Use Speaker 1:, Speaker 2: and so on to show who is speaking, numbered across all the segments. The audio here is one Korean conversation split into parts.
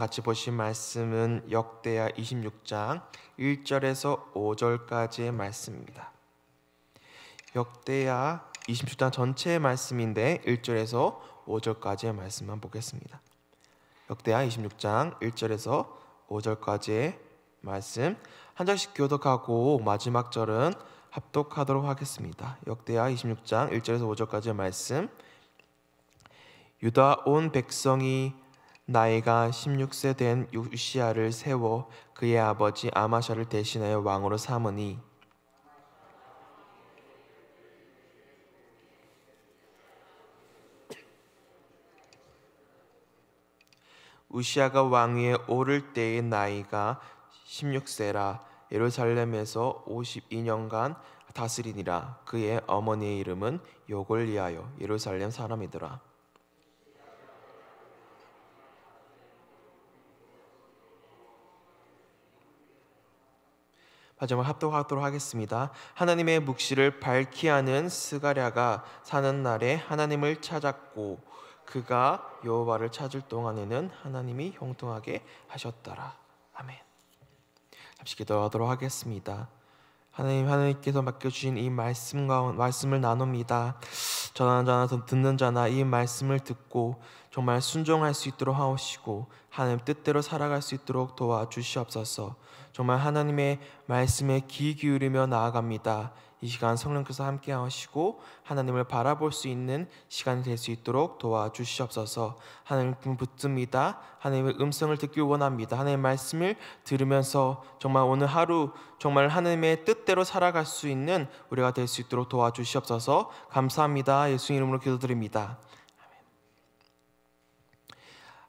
Speaker 1: 같이 보신 말씀은 역대하 26장 1절에서 5절까지의 말씀입니다. 역대하 26장 전체의 말씀인데 1절에서 5절까지의 말씀만 보겠습니다. 역대하 26장 1절에서 5절까지의 말씀 한 절씩 교독하고 마지막 절은 합독하도록 하겠습니다. 역대하 26장 1절에서 5절까지의 말씀. 유다 온 백성이 나이가 16세 된 우시야를 세워 그의 아버지 아마샤를 대신하여 왕으로 삼으니 우시야가 왕위에 오를 때의 나이가 16세라 예루살렘에서 52년간 다스리니라. 그의 어머니의 이름은 요골리하여 예루살렘 사람이더라. 마지막 합독하도록 하겠습니다. 하나님의 묵시를 밝히 하는 스가랴가 사는 날에 하나님을 찾았고 그가 여호와를 찾을 동안에는 하나님이 형통하게 하셨더라. 아멘. 잠시 기도하도록 하겠습니다. 하나님께서 맡겨주신 이 말씀을 나눕니다. 전하는 자나 듣는 자나 이 말씀을 듣고 정말 순종할 수 있도록 하옵시고 하나님 뜻대로 살아갈 수 있도록 도와주시옵소서. 정말 하나님의 말씀에 귀 기울이며 나아갑니다. 이 시간 성령께서 함께 하시고 하나님을 바라볼 수 있는 시간이 될 수 있도록 도와주시옵소서. 하나님 붙듭니다. 하나님의 음성을 듣길 원합니다. 하나님의 말씀을 들으면서 정말 오늘 하루 정말 하나님의 뜻대로 살아갈 수 있는 우리가 될 수 있도록 도와주시옵소서. 감사합니다. 예수 이름으로 기도드립니다.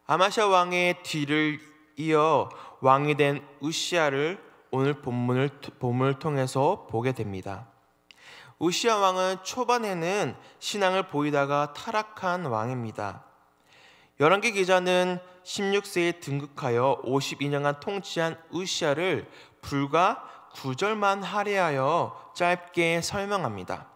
Speaker 1: 아마샤 왕의 뒤를 이어 왕이 된 우시야를 오늘 본문을 통해서 보게 됩니다. 우시야 왕은 초반에는 신앙을 보이다가 타락한 왕입니다. 열왕기 기자는 16세에 등극하여 52년간 통치한 우시야를 불과 9절만 할애하여 짧게 설명합니다.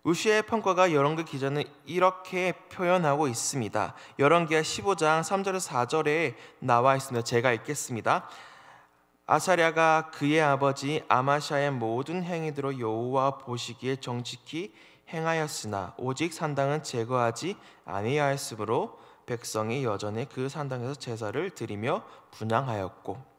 Speaker 1: 우시야의 평가가 열왕기 기자는 이렇게 표현하고 있습니다. 열왕기하 15장 3절에서 4절에 나와 있습니다. 제가 읽겠습니다. 아사랴가 그의 아버지 아마샤의 모든 행위대로 여호와 보시기에 정직히 행하였으나 오직 산당은 제거하지 아니하였으므로 백성이 여전히 그 산당에서 제사를 드리며 분향하였고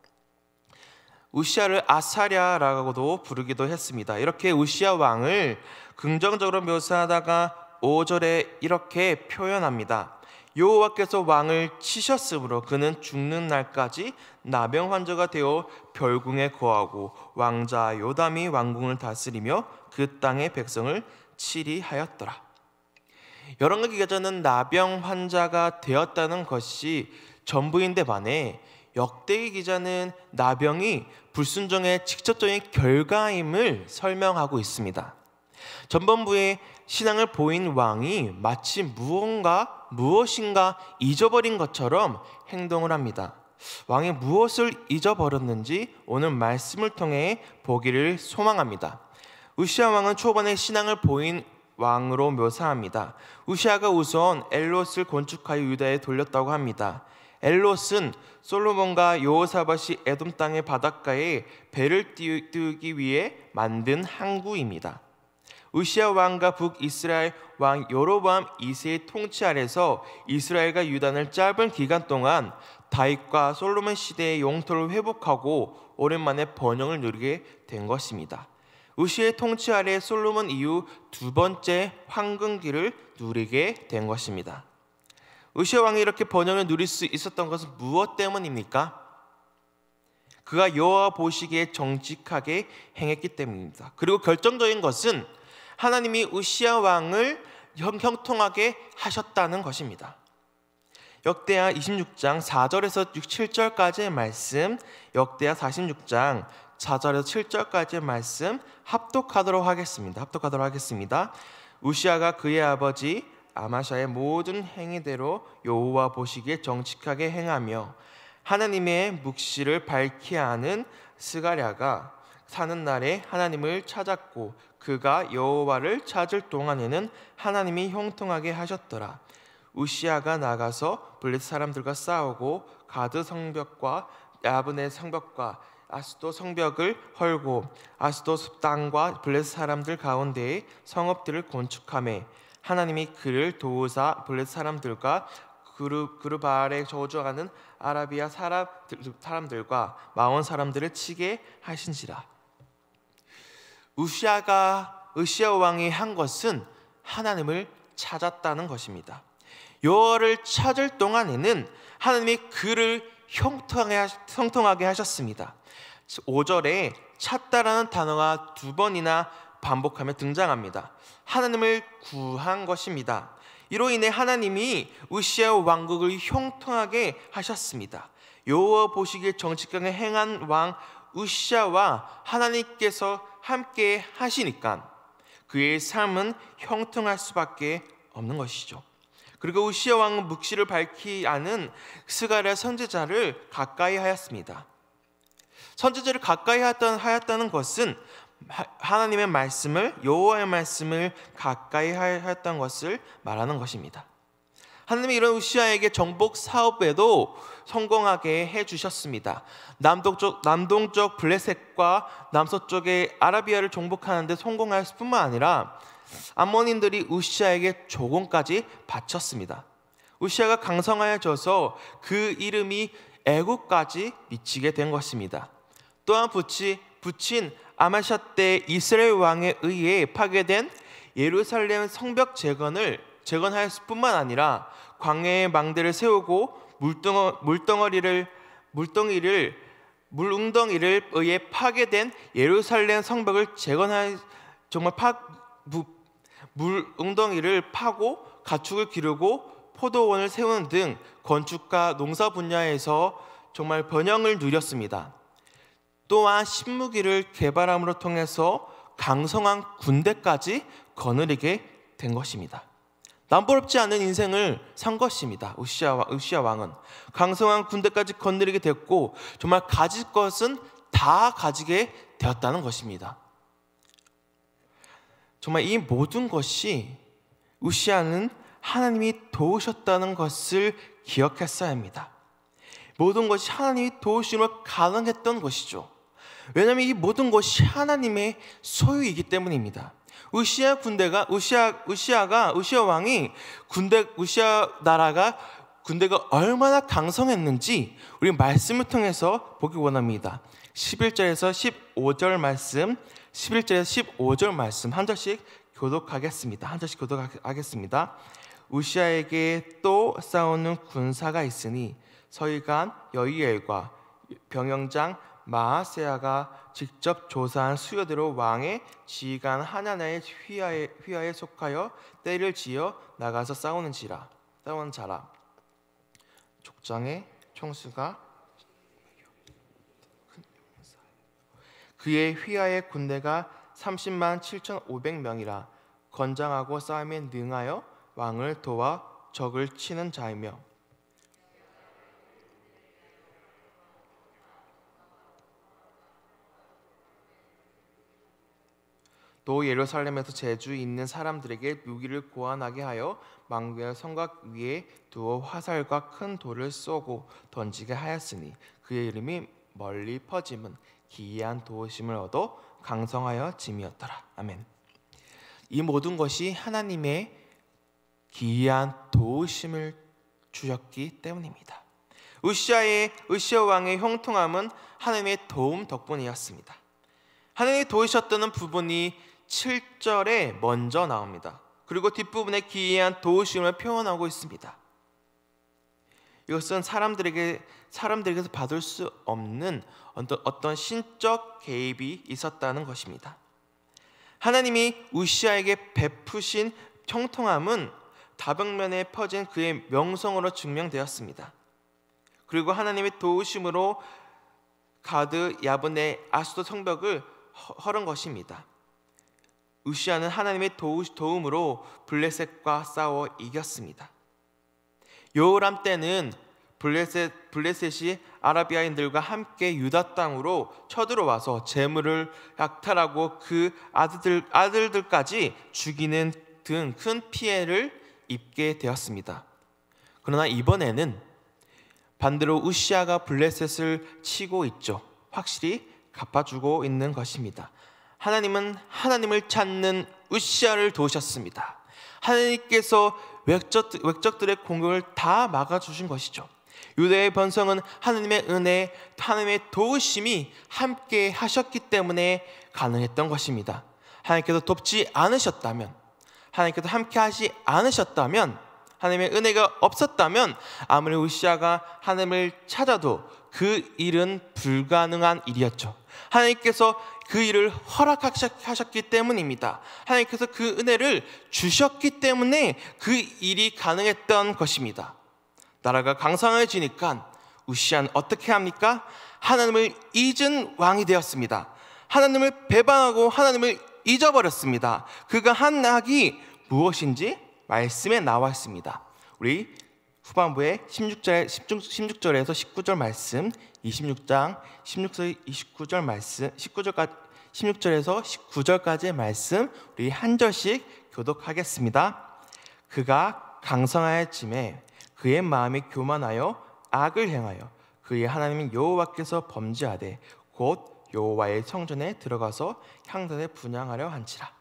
Speaker 1: 우시야를 아사랴라고도 부르기도 했습니다. 이렇게 우시야 왕을 긍정적으로 묘사하다가 5절에 이렇게 표현합니다. 여호와께서 왕을 치셨으므로 그는 죽는 날까지 나병 환자가 되어 별궁에 거하고 왕자 요담이 왕궁을 다스리며 그 땅의 백성을 치리하였더라. 열왕기 기자는 나병 환자가 되었다는 것이 전부인데 반해 역대기 기자는 나병이 불순종의 직접적인 결과임을 설명하고 있습니다. 전반부에 신앙을 보인 왕이 마치 무엇인가 잊어버린 것처럼 행동을 합니다. 왕이 무엇을 잊어버렸는지 오늘 말씀을 통해 보기를 소망합니다. 우시야 왕은 초반에 신앙을 보인 왕으로 묘사합니다. 우시야가 우선 엘롯을 건축하여 유다에 돌렸다고 합니다. 엘롯은 솔로몬과 여호사밧이 에돔 땅의 바닷가에 배를 띄우기 위해 만든 항구입니다. 우시야 왕과 북이스라엘 왕 여로보암 2세의 통치 아래서 이스라엘과 유다는 짧은 기간 동안 다윗과 솔로몬 시대의 영토를 회복하고 오랜만에 번영을 누리게 된 것입니다. 우시야의 통치 아래 솔로몬 이후 두 번째 황금기를 누리게 된 것입니다. 우시야 왕이 이렇게 번영을 누릴 수 있었던 것은 무엇 때문입니까? 그가 여호와 보시기에 정직하게 행했기 때문입니다. 그리고 결정적인 것은 하나님이 우시야 왕을 형통하게 하셨다는 것입니다. 역대하 26장 4절에서 7절까지의 말씀, 역대하 46장 4절에서 7절까지의 말씀 합독하도록 하겠습니다. 우시야가 그의 아버지 아마샤의 모든 행위대로 여호와 보시기에 정직하게 행하며 하나님의 묵시를 밝히 하는 스가랴가 사는 날에 하나님을 찾았고 그가 여호와를 찾을 동안에는 하나님이 형통하게 하셨더라. 우시아가 나가서 블레셋 사람들과 싸우고 가드 성벽과 야브네 성벽과 아스도 성벽을 헐고 아스도 땅과 블레셋 사람들 가운데에 성읍들을 건축하매 하나님이 그를 도우사 블레셋 사람들과 그르발에 거주하는 아라비아 사람들과 마온 사람들을 치게 하신지라. 우시아 왕이 한 것은 하나님을 찾았다는 것입니다. 여호와를 찾을 동안에는 하나님이 그를 형통하게 하셨습니다. 5절에 찾다라는 단어가 2번이나 반복하며 등장합니다. 하나님을 구한 것입니다. 이로 인해 하나님이 우시아 왕국을 형통하게 하셨습니다. 여호와 보시기에 정직하게 행한 왕 우시아와 하나님께서 함께 하시니까 그의 삶은 형통할 수밖에 없는 것이죠. 그리고 우시아 왕은 묵시를 밝히 아는 스가랴 선지자를 가까이 하였습니다. 선지자를 가까이 하였다는 것은 하나님의 말씀을, 여호와의 말씀을 가까이 하였던 것을 말하는 것입니다. 하나님이 이런 우시아에게 정복 사업에도 성공하게 해주셨습니다. 남동쪽 블레셋과 남서쪽의 아라비아를 정복하는 데 성공했을 뿐만 아니라 암몬인들이 우시아에게 조공까지 바쳤습니다. 우시아가 강성하여져서 그 이름이 애국까지 미치게 된 것입니다. 또한 부친 아마샤 때 이스라엘 왕에 의해 파괴된 예루살렘 성벽 재건하였을 뿐만 아니라 광야의 망대를 세우고 물웅덩이를 의해 파괴된 예루살렘 성벽을 재건하여 정말 물웅덩이를 파고 가축을 기르고 포도원을 세우는 등 건축과 농사 분야에서 정말 번영을 누렸습니다. 또한 신무기를 개발함으로 통해서 강성한 군대까지 거느리게 된 것입니다. 남부럽지 않은 인생을 산 것입니다. 우시아 왕은 강성한 군대까지 거느리게 됐고 정말 가질 것은 다 가지게 되었다는 것입니다. 정말 이 모든 것이 우시아는 하나님이 도우셨다는 것을 기억했어야 합니다. 모든 것이 하나님이 도우심으로 가능했던 것이죠. 왜냐하면 이 모든 것이 하나님의 소유이기 때문입니다. 우시아 왕이 우시아 나라가 군대가 얼마나 강성했는지 우리 말씀을 통해서 보기 원합니다. 11절에서 15절 말씀, 11절에서 15절 말씀 한 절씩 교독하겠습니다. 우시아에게 또 싸우는 군사가 있으니 서기관 여이엘과 병영장 마아세야가 직접 조사한 수요대로 왕의 지휘관 하나나의 휘하에 속하여 떼를 지어 나가서 싸우는 자라. 족장의 총수가 그의 휘하의 군대가 30만 7,500명이라 건장하고 싸움에 능하여 왕을 도와 적을 치는 자이며 또 예루살렘에서 제주 있는 사람들에게 무기를 고안하게 하여 망대의 성곽 위에 두어 화살과 큰 돌을 쏘고 던지게 하였으니 그의 이름이 멀리 퍼짐은 기이한 도우심을 얻어 강성하여 짐이었더라. 아멘. 이 모든 것이 하나님의 기이한 도우심을 주셨기 때문입니다. 우시아 왕의 형통함은 하나님의 도움 덕분이었습니다. 하나님이 도우셨다는 부분이 7절에 먼저 나옵니다. 그리고 뒷부분에 기이한 도우심을 표현하고 있습니다. 이것은 사람들에게서 받을 수 없는 어떤 신적 개입이 있었다는 것입니다. 하나님이 우시아에게 베푸신 형통함은 다방면에 퍼진 그의 명성으로 증명되었습니다. 그리고 하나님의 도우심으로 가드, 야브네, 아스도 성벽을 헐은 것입니다. 우시아는 하나님의 도움으로 블레셋과 싸워 이겼습니다. 여호람 때는 블레셋이 아라비아인들과 함께 유다 땅으로 쳐들어와서 재물을 약탈하고 그 아들들까지 죽이는 등 큰 피해를 입게 되었습니다. 그러나 이번에는 반대로 우시아가 블레셋을 치고 있죠. 확실히 갚아주고 있는 것입니다. 하나님은 하나님을 찾는 우시아를 도우셨습니다. 하나님께서 외적들의 공격을 다 막아주신 것이죠. 유다의 번성은 하나님의 은혜, 하나님의 도우심이 함께 하셨기 때문에 가능했던 것입니다. 하나님께서 돕지 않으셨다면, 하나님께서 함께 하지 않으셨다면, 하나님의 은혜가 없었다면 아무리 우시아가 하나님을 찾아도 그 일은 불가능한 일이었죠. 하나님께서 그 일을 허락하셨기 때문입니다. 하나님께서 그 은혜를 주셨기 때문에 그 일이 가능했던 것입니다. 나라가 강성해지니까 우시아는 어떻게 합니까? 하나님을 잊은 왕이 되었습니다. 하나님을 배반하고 하나님을 잊어버렸습니다. 그가 한 악이 무엇인지 말씀에 나와 있습니다. 우리 후반부에 16절에서 19절 말씀, 26장 16절 29절 말씀, 16절에서 19절까지의 말씀 우리 한 절씩 교독하겠습니다. 그가 강성하였음에 그의 마음이 교만하여 악을 행하여 그의 하나님 여호와께서 범죄하되 곧 여호와의 성전에 들어가서 향단에 분향하려 한지라.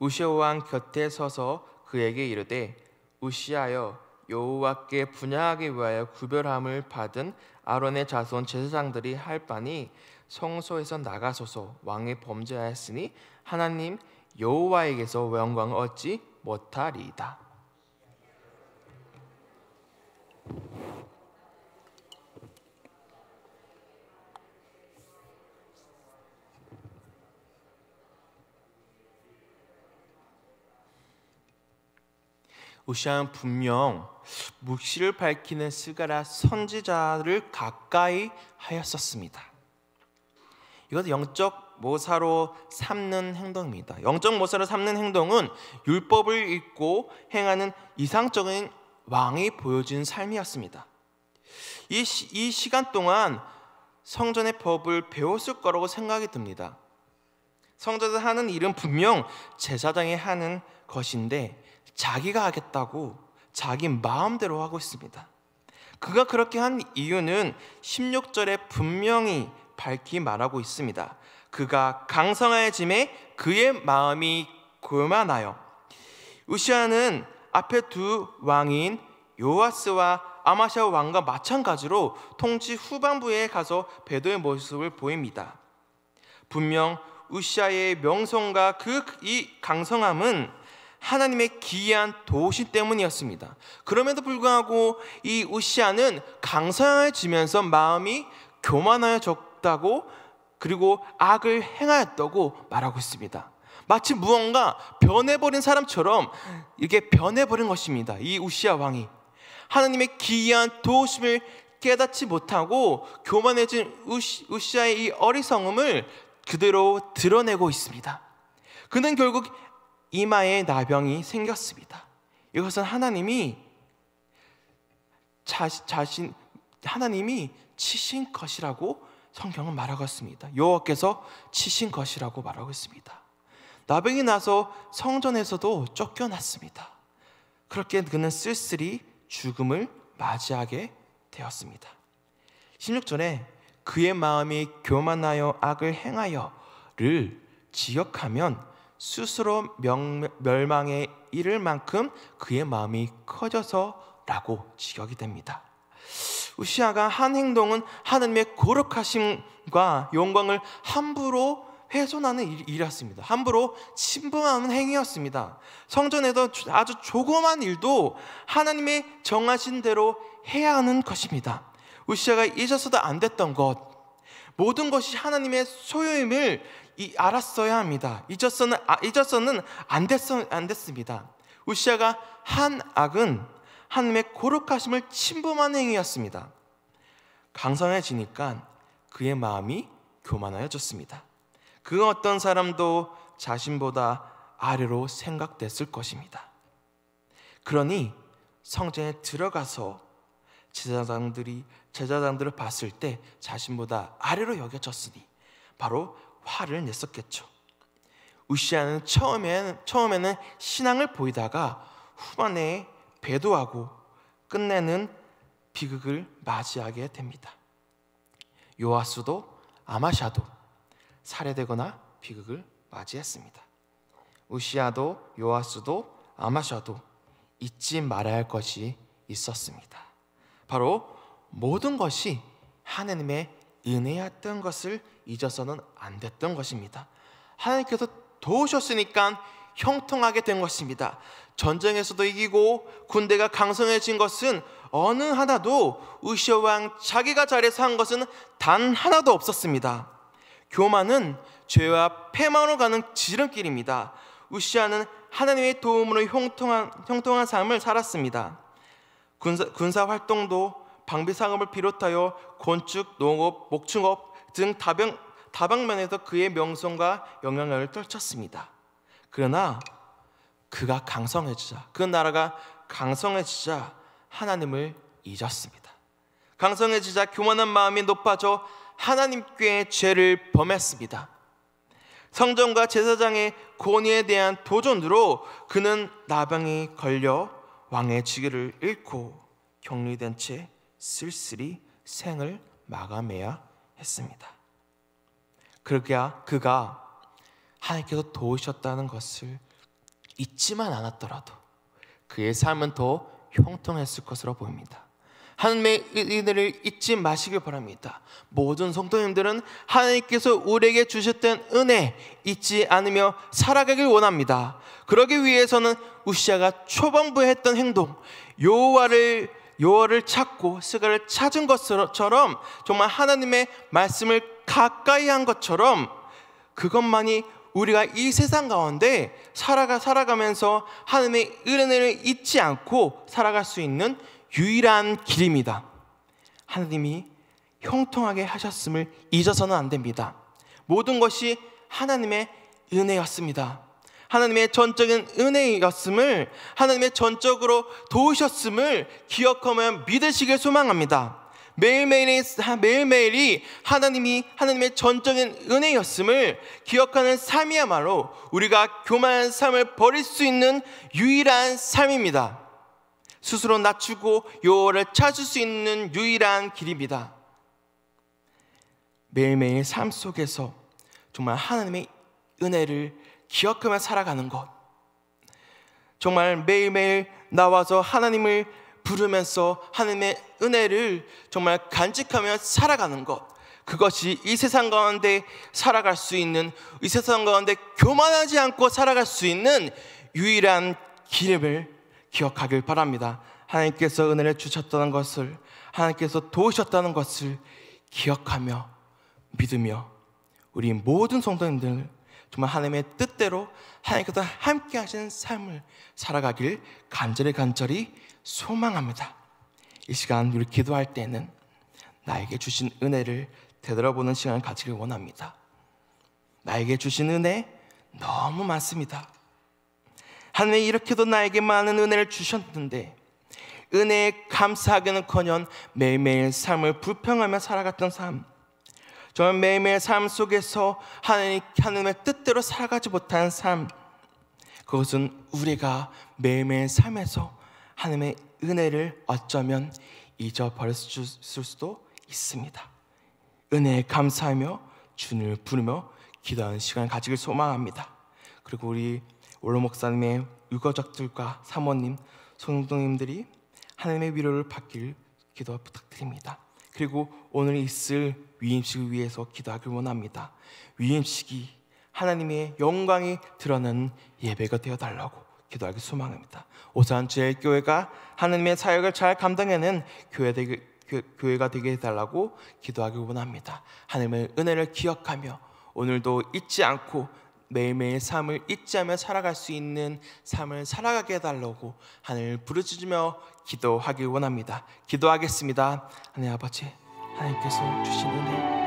Speaker 1: 우시아 왕 곁에 서서 그에게 이르되 우시아여 여호와께 분향하기 위하여 구별함을 받은 아론의 자손 제사장들이 할 바니 성소에서 나가소서. 왕이 범죄하였으니 하나님 여호와에게서 영광을 얻지 못하리이다. 우시아는 분명 묵시를 밝히는 스가랴 선지자를 가까이 하였었습니다. 이것은 영적 모사로 삼는 행동입니다. 영적 모사로 삼는 행동은 율법을 읽고 행하는 이상적인 왕이 보여준 삶이었습니다. 이 시간 동안 성전의 법을 배웠을 거라고 생각이 듭니다. 성전에서 하는 일은 분명 제사장이 하는 것인데 자기가 하겠다고 자기 마음대로 하고 있습니다. 그가 그렇게 한 이유는 16절에 분명히 밝히 말하고 있습니다. 그가 강성하여짐에 그의 마음이 교만하여. 우시아는 앞에 두 왕인 요아스와 아마시아 왕과 마찬가지로 통치 후반부에 가서 배도의 모습을 보입니다. 분명 우시아의 명성과 이 강성함은 하나님의 기이한 도우심 때문이었습니다. 그럼에도 불구하고 이 우시아는 강성해지면서 마음이 교만해졌다고, 그리고 악을 행하였다고 말하고 있습니다. 마치 무언가 변해버린 사람처럼 이렇게 변해버린 것입니다. 이 우시아 왕이 하나님의 기이한 도우심을 깨닫지 못하고 교만해진 우시아의 이 어리석음을 그대로 드러내고 있습니다. 그는 결국 이마에 나병이 생겼습니다. 이것은 하나님이 하나님이 치신 것이라고 성경은 말하고 있습니다. 여호와께서 치신 것이라고 말하고 있습니다. 나병이 나서 성전에서도 쫓겨났습니다. 그렇게 그는 쓸쓸히 죽음을 맞이하게 되었습니다. 16절에 그의 마음이 교만하여 악을 행하여를 지역하면 스스로 멸망에 이를 만큼 그의 마음이 커져서라고 지적이 됩니다. 우시아가 한 행동은 하나님의 거룩하심과 영광을 함부로 훼손하는 일이었습니다. 함부로 침범하는 행위였습니다. 성전에서 아주 조그만 일도 하나님의 정하신 대로 해야 하는 것입니다. 우시아가 잊어서도 안 됐던 것, 모든 것이 하나님의 소유임을 알았어야 합니다. 잊어서는 안 됐습니다. 우시아가 한 악은 하나님의 거룩하심을 침범한 행위였습니다. 강성해지니까 그의 마음이 교만해졌습니다. 그 어떤 사람도 자신보다 아래로 생각됐을 것입니다. 그러니 성전에 들어가서 제사장들을 봤을 때 자신보다 아래로 여겨졌으니 바로 화를 냈었겠죠. 우시아는 처음에는 신앙을 보이다가 후반에 배도하고 끝내는 비극을 맞이하게 됩니다. 요아스도 아마샤도 살해되거나 비극을 맞이했습니다. 우시아도 요아스도 아마샤도 잊지 말아야 할 것이 있었습니다. 바로 모든 것이 하나님의 은혜였던 것을 잊어서는 안 됐던 것입니다. 하나님께서 도우셨으니까 형통하게 된 것입니다. 전쟁에서도 이기고 군대가 강성해진 것은 어느 하나도 우시아 왕 자기가 잘해서 한 것은 단 하나도 없었습니다. 교만은 죄와 패망으로 가는 지름길입니다. 우시아는 하나님의 도움으로 형통한 삶을 살았습니다. 군사 활동도 방비상업을 비롯하여 건축, 농업, 목축업 등 다방면에서 그의 명성과 영향력을 떨쳤습니다. 그러나 그가 강성해지자, 그 나라가 강성해지자 하나님을 잊었습니다. 강성해지자 교만한 마음이 높아져 하나님께 죄를 범했습니다. 성전과 제사장의 권위에 대한 도전으로 그는 나병이 걸려 왕의 직위를 잃고 격리된 채 쓸쓸히 생을 마감해야 했습니다. 그가 하나님께서 도우셨다는 것을 잊지만 않았더라도 그의 삶은 더 형통했을 것으로 보입니다. 하나님의 은혜를 잊지 마시길 바랍니다. 모든 성도님들은 하나님께서 우리에게 주셨던 은혜 잊지 않으며 살아가길 원합니다. 그러기 위해서는 우시아가 초반부에 했던 행동, 여호와를 찾고 스가를 찾은 것처럼 정말 하나님의 말씀을 가까이 한 것처럼 그것만이 우리가 이 세상 가운데 살아가면서 하나님의 은혜를 잊지 않고 살아갈 수 있는 유일한 길입니다. 하나님이 형통하게 하셨음을 잊어서는 안 됩니다. 모든 것이 하나님의 은혜였습니다. 하나님의 전적인 은혜였음을, 하나님의 전적으로 도우셨음을 기억하며 믿으시길 소망합니다. 매일매일이 하나님의 전적인 은혜였음을 기억하는 삶이야말로 우리가 교만한 삶을 버릴 수 있는 유일한 삶입니다. 스스로 낮추고 여호와를 찾을 수 있는 유일한 길입니다. 매일매일 삶 속에서 정말 하나님의 은혜를 기억하며 살아가는 것, 정말 매일매일 나와서 하나님을 부르면서 하나님의 은혜를 정말 간직하며 살아가는 것, 그것이 이 세상 가운데 살아갈 수 있는, 이 세상 가운데 교만하지 않고 살아갈 수 있는 유일한 길임을 기억하길 바랍니다. 하나님께서 은혜를 주셨다는 것을, 하나님께서 도우셨다는 것을 기억하며 믿으며 우리 모든 성도님들 정말 하나님의 뜻대로 하나님께서 함께 하시는 삶을 살아가길 간절히 소망합니다. 이 시간 우리 기도할 때는 나에게 주신 은혜를 되돌아보는 시간을 가지길 원합니다. 나에게 주신 은혜 너무 많습니다. 하나님이 이렇게도 나에게 많은 은혜를 주셨는데 은혜에 감사하기는커녕 매일매일 삶을 불평하며 살아갔던 삶, 정말 매일매일 삶 속에서 하나님의 뜻대로 살아가지 못하는 삶, 그것은 우리가 매일매일 삶에서 하나님의 은혜를 어쩌면 잊어버렸을 수도 있습니다. 은혜에 감사하며 주님을 부르며 기도하는 시간을 가지길 소망합니다. 그리고 우리 원로 목사님의 유가족들과 사모님, 성도님들이 하나님의 위로를 받길 기도 부탁드립니다. 그리고 오늘 있을 위임식을 위해서 기도하길 원합니다. 위임식이 하나님의 영광이 드러나는 예배가 되어달라고 기도하길 소망합니다. 오산제일교회가 하나님의 사역을 잘 감당하는 교회가 되게 해달라고 기도하길 원합니다. 하나님의 은혜를 기억하며 오늘도 잊지 않고 매일매일 삶을 잊지 않으며 살아갈 수 있는 삶을 살아가게 해달라고 하나님을 부르짖으며 기도하길 원합니다. 기도하겠습니다. 하나님 아버지, 하나님께서 주신 은혜